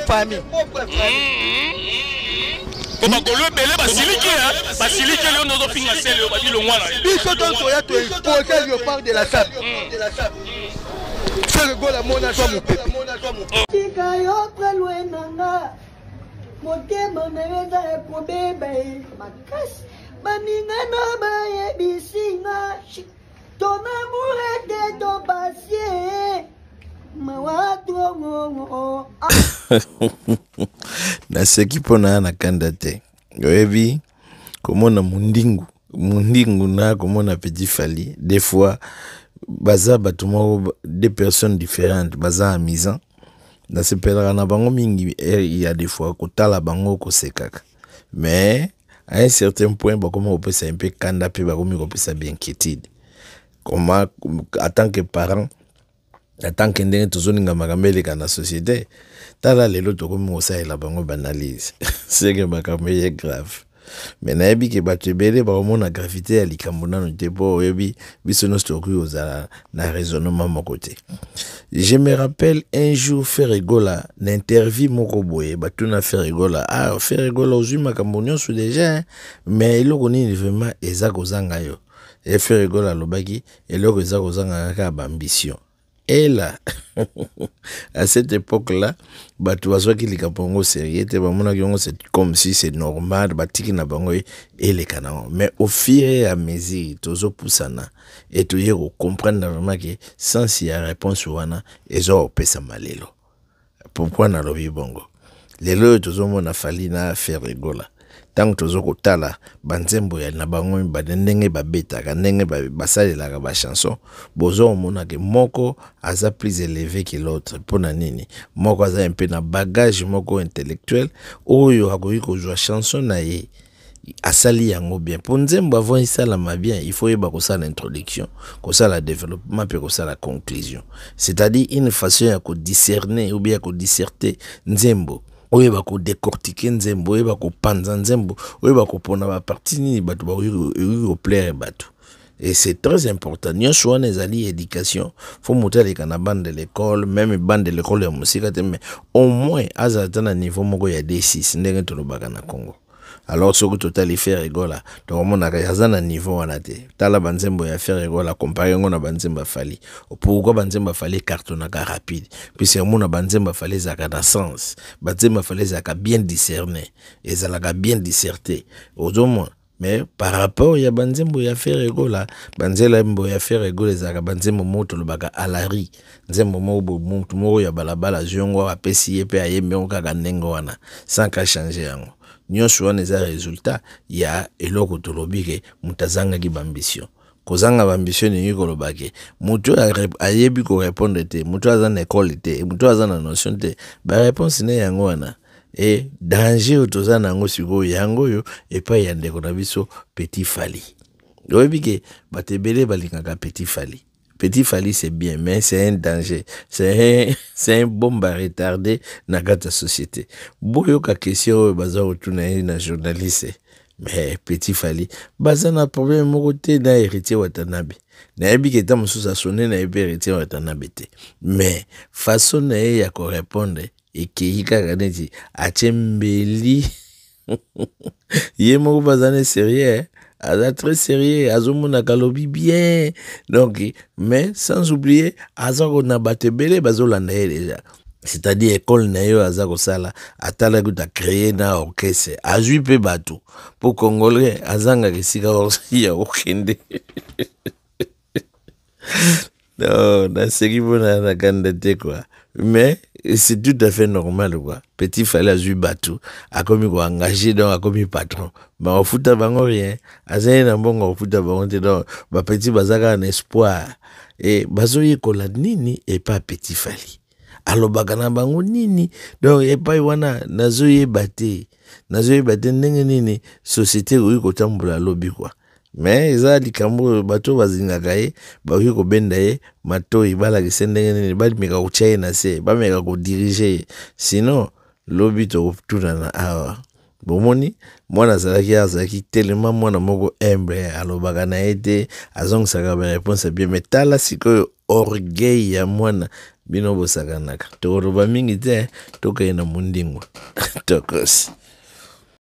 propre famille. Comme Golo belé basiliki basiliki le nozo pinga sele ba di longwa na. Biso ton soya to imposer le part de la sable. C'est le gola mona toi mon pépé. Tika yo prelwe nanga. Motema neza e probebe makasi. Baninga na ba e bisinga. Ton amour était ton passé. Na seki pona na kandate. Yoebi komona mundingu na komona Petit Fally. Des fois baza batuma deux personnes différentes baza amusant. Na sepelaka na bango mingi il y a des fois kotala bango ko sekaka. Mais à un certain point ba comment on peut ça un peu kanda pe ba komi ko peut ça bien inquiétude. Comment en tant que parent en tant que ndenge tozoninga makamele kana société tala lelo tokomi kosalela bango banalise c'est que makambo est grave mais nayebi ke bato ebele bakomona gravité ya likambo nano te po oyebi biso nyonso tokoki kozala na raisonnement moko te. Je me rappelle un jour Ferregola n'interview moko boye batuna Ferregola Ferregola ozwi makambo nyonso déjà mais eloko nini vraiment eza kozanga yo et Ferregola alobaki eloko eza kozanga kaka bambition. Et là, à cette époque-là, tu vois qu'il y a un sérieux, c'est comme si c'est normal, et les canons. Mais au fur et à mesure, tu poussana et tu comprendre vraiment que sans y a réponse, ils ont pesa malelo. Pourquoi n'a pas bongo? Les lois, tu as fallu faire rigola. Tant que tu as tala banzembo ya na bango badendenge babeta kanenge basalelaka ba chanson bozo mona ke moko aza plus élevé que l'autre pona nini moko aza un peu na bagage moko intellectuel oyo akoki kozwa chanson na ye asali yango bien pour nzembo avant isala ma bien il faut yeba kosala introduction kosala développement puis kosala conclusion c'est-à-dire une façon ya ko discerner ou bien ko disserter nzembo oye ba ko décortiquer nzembo oye ba ko panza nzembo oye ba ko pona ba partie ni bato ba au plaire bato et c'est très important nyonso wana ezali éducation faut monter les canaban de l'école même bande de l'école ya musika te mais au moins azata na niveau moko ya D6 ndenge tolobaka na Congo. Alors ce que total y fait rigola donc on a na niveau wana te tala banzembo ya faire rigola comparer ngona banzemba Fally pourquoi banzemba Fally cartonnaka rapide puisque mona banzemba Fally zaka na sens banzemba Fally zaka bien discerner et zalaka bien disserter autrement mais par rapport ya banzembo ya faire rigola banzembo ya faire rigola zaka banzembo moto lobaka alari nzembo mobo muntu moko ya balabala zongo apesi yepe ayembe okaka nengo wana sans ka changer yango nyonso wana eza résultat ya eloko tolobike mutazanga ki bambition kozanga bambition ni kolobake mutu ayebi ko répondre te mutu aza na école te mutu aza na notion te ba réponse ne yango wana et danger otoza nango siko yango yo epa ya ndeko na biso Petit Fally oyebike batebele balingaka Petit Fally. Petit Fally c'est bien mais c'est un danger c'est un bombe à retarder na gata société boyo ka question baza otuna na journaliste mais Petit Fally baza na problème moko te na héritier Watanabe na yebi ke ta mususa sonné na héritier Watanabe te mais façon na ya ko répondre et ki kaka neti achembeli yemo baza na sérieux Aza très sérieux, azomona kalobi bien. Donc, mais sans oublier, azako na batebele bazolanda déjà. C'est-à-dire école na yo azako sala, atala kuta créer na orchestre, azui pe bato. Pour congolais, azanga kesika orsi ya okende. Non, na seki bona na kandate quoi. Mais c'est tout à fait normal quoi. Petit Fally azui bato, akomi ko engagé donc akomi patron. Ba ofuta bango rien. Azaye na mbongo ofuta bango te donc ba petit bazaka un espoir. Et bazoye kola nini et pas Petit Fally. Alobaka na bango nini donc et pas wana nazoye baté. Nazoye baté ndenge nini société oyi kotambola lobi quoi. Mais eza likambo bato bazingaka ye bakoki kobenda ye matoi balakisa ndenge nini balimeka kotia na se bameka kodiriger sinon lobi tokotuna na awa bomoni mwana azalaki tellement mwana moko humble alobaka na ye te azongisaka ba réponse bien mais tala sikoyo orgueil ya mwana bino bosakanaka tokoloba mingi te tokende mundingwa tokosi